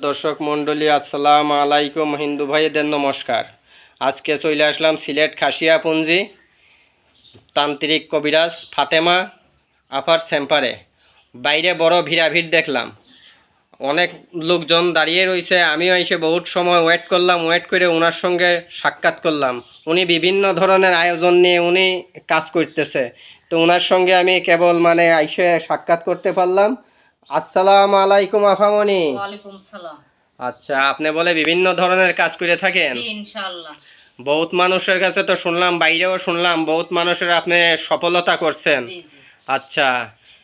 দর্শক মণ্ডলী আসসালামু আলাইকুম, হিন্দু ভাইদের নমস্কার। আজকে চলে আসলাম সিলেট খাসিয়াপুঞ্জি তান্ত্রিক কবিরাজ ফাতেমা আপার সেম্পারে। বাইরে বড় ভিড়াভিড় দেখলাম, অনেক লোকজন দাঁড়িয়ে রয়েছে। আমিও এসে বহুত সময় ওয়েট করলাম, ওয়েট করে ওনার সঙ্গে সাক্ষাৎ করলাম। উনি বিভিন্ন ধরনের আয়োজন নিয়ে উনি কাজ করতেছে, তো ওনার সঙ্গে আমি কেবল এসে সাক্ষাৎ করতে পারলাম। আসসালামু আলাইকুম আফামনি। ওয়ালাইকুম সালাম। আচ্ছা, আপনি বলে বিভিন্ন ধরনের কাজ করে থাকেন? জি ইনশাআল্লাহ। বহুত মানুষের কাছে তো শুনলাম, বাইরেও শুনলাম, বহুত মানুষের আপনি সফলতা করছেন। জি জি। আচ্ছা,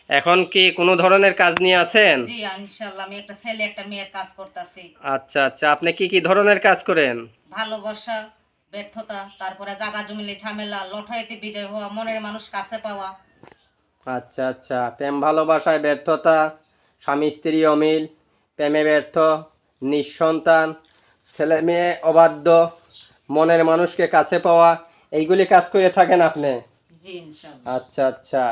এখন কি কোনো ধরনের কাজ নিয়ে আছেন? জি ইনশাআল্লাহ, আমি একটা ছেলে একটা মেয়ের কাজ করতেছি। আচ্ছা আচ্ছা, আপনি কি কি ধরনের কাজ করেন? ভালোবাসা, ব্যর্থতা, তারপরে জায়গা জমিলে ঝামেলা, লটারিতে বিজয় হওয়া, মনের মানুষ কাছে পাওয়া। আচ্ছা আচ্ছা, প্রেম ভালোবাসায় ব্যর্থতা, স্বামী স্ত্রী অমিল, প্রেমে ব্যর্থ, নিঃসন্তান, ছেলে মেয়ে অবাধ্য, মনের মানুষকে কাছে পাওয়া, এইগুলি কাজ করে থাকেন আপনি? জি ইনশাআল্লাহ। আচ্ছা আচ্ছা,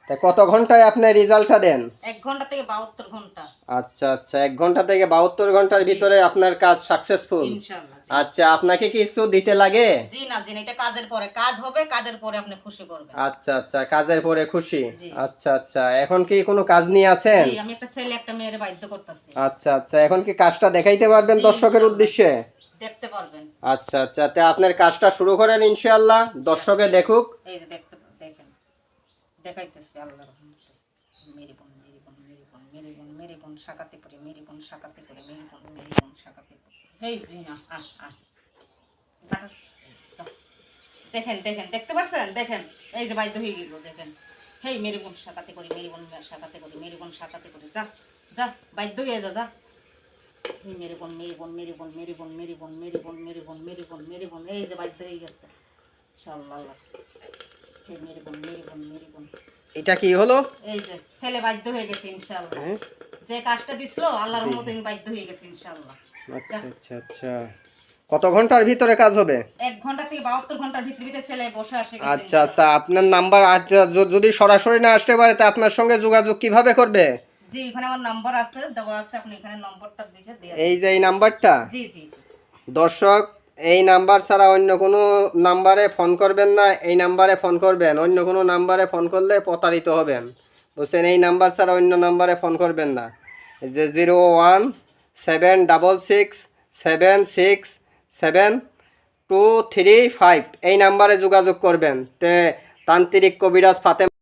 তা কত ঘন্টায় আপনি রেজাল্টটা দেন? 1 ঘন্টা থেকে 72 ঘন্টা। আচ্ছা আচ্ছা, 1 ঘন্টা থেকে 72 ঘন্টার ভিতরে আপনার কাজ সাকসেসফুল? ইনশাআল্লাহ। আচ্ছা, আপনাকে কিছু দিতে লাগে? জি না, এটা কাজের পরে কাজ হবে, কাজের পরে আপনি খুশি করবেন। আচ্ছা আচ্ছা, কাজের পরে খুশি। আচ্ছা আচ্ছা, এখন কি কোনো কাজ নিয়ে আছেন? জি, আমি একটা ছেলে একটা মেয়ের বাধ্য করতেছি। আচ্ছা আচ্ছা, এখন কি কাজটা দেখাইতে পারবেন দর্শকের উদ্দেশ্যে? দেখতে পারবেন। আচ্ছা আচ্ছা, তে আপনার কাজটা শুরু করেন ইনশাআল্লাহ, দর্শকে দেখুক। এই যে দেখেন, দেখাইতেছি আল্লাহর রহমতে। মেরি বোন মেরি বোন মেরি বোন মেরি বোন মেরি বোন শাকাতে করে, মেরি বোন শাকাতে করে, মেরি বোন শাকাতে করে। এই জিনা দেখেন দেখেন, দেখতে পাচ্ছেন? দেখেন, এই যে বাধ্য হয়ে গেল। দেখেন, হেই মেরি বোন শাকাতে করি, মেরি বোন শাকাতে করি, মেরি বোন শাকাতে করি। যা যা, বাধ্য হয়ে যা। মেরি বোন মেরি বোন মেরি বোন মেরি বোন মেরি বোন মেরি বোন মেরি বোন মেরি বোন মেরি বোন, এই যে বাধ্য হয়ে গেছে। ইনশাআল্লাহ। হেই মেরি বোন মেরি বোন মেরি বোন। এটা কি হলো? এই যে ছেলে বাধ্য হয়ে গেছে ইনশাআল্লাহ। যে কাজটা দিছিল আল্লাহর রহমতে আমি বাধ্য হয়ে গেছি ইনশাআল্লাহ। আচ্ছা আচ্ছা আচ্ছা, কত ঘন্টার ভিতরে কাজ হবে? 1 ঘন্টা থেকে 72 ঘন্টার ভিতরে ছেলে বসে আসে। আচ্ছা আচ্ছা, আপনার নাম্বার, আচ্ছা যদি সরাসরি না আসতে পারে তা আপনার সঙ্গে যোগাযোগ কিভাবে করবে? জি, এখানে আমার নাম্বার আছে, দেওয়া আছে, আপনি এখানে নম্বরটা দেখে দেয়া। এই যে এই নাম্বারটা? জি জি। দর্শক, এই নাম্বার ছাড়া অন্য কোনো নাম্বারে ফোন করবেন না, এই নাম্বারে ফোন করবেন। অন্য কোনো নাম্বারে ফোন করলে প্রতারিত হবেন, বুঝছেন? এই নাম্বার ছাড়া অন্য নাম্বারে ফোন করবেন না। যে 01776777235 এই নাম্বারে যোগাযোগ করবেন। তে তান্ত্রিক কবিরাজ ফাতেমা